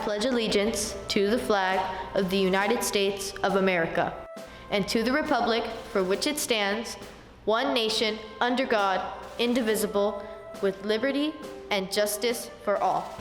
pledge allegiance to the flag of the United States of America and to the republic for which it stands, one nation, under God, indivisible, with liberty and justice for all.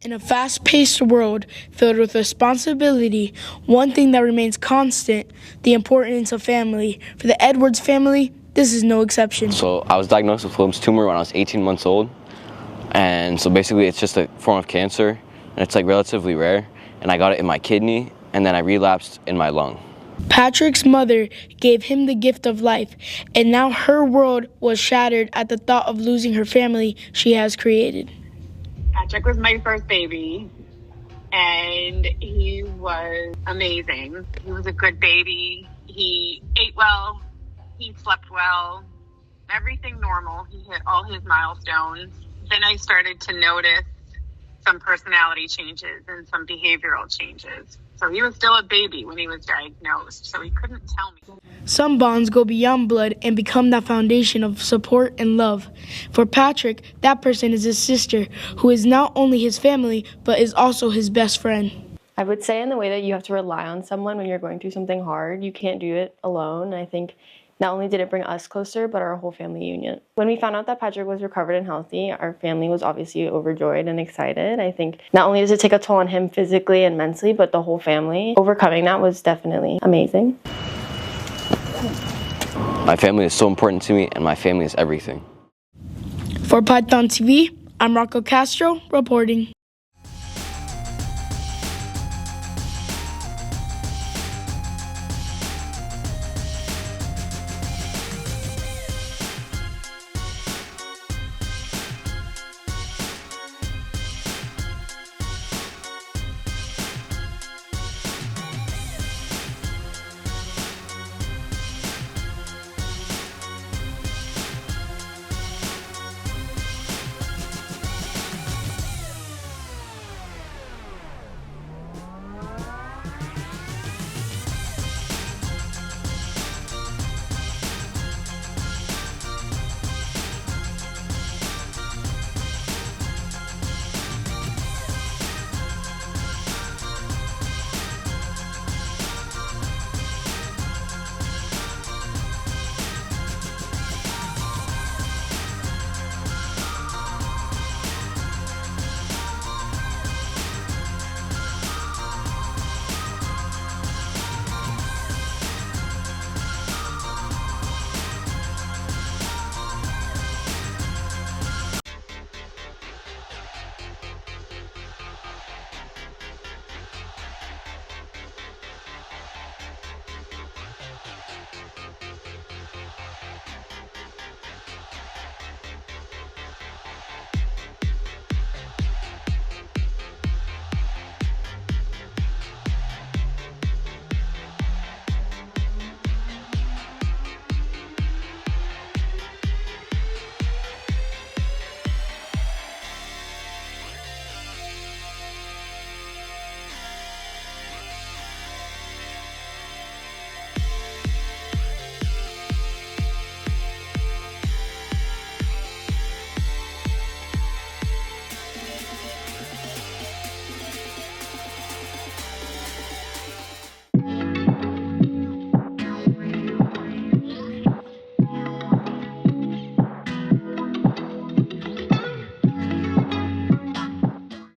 In a fast-paced world filled with responsibility, one thing that remains constant, the importance of family. For the Edwards family, this is no exception. So I was diagnosed with Wilms tumor when I was 18 months old. And so basically it's just a form of cancer, and it's like relatively rare. And I got it in my kidney, and then I relapsed in my lung. Patrick's mother gave him the gift of life, and now her world was shattered at the thought of losing her family she has created. Patrick was my first baby, and he was amazing. He was a good baby. He ate well. He slept well. Everything normal. He hit all his milestones. Then I started to notice some personality changes and some behavioral changes. So he was still a baby when he was diagnosed, so he couldn't tell me. Some bonds go beyond blood and become that foundation of support and love. For Patrick, that person is his sister, who is not only his family, but is also his best friend. I would say in the way that you have to rely on someone when you're going through something hard. You can't do it alone. I think not only did it bring us closer, but our whole family union. When we found out that Patrick was recovered and healthy, our family was obviously overjoyed and excited. I think not only does it take a toll on him physically and mentally, but the whole family. Overcoming that was definitely amazing. My family is so important to me, and my family is everything. For Python TV, I'm Rocco Castro reporting.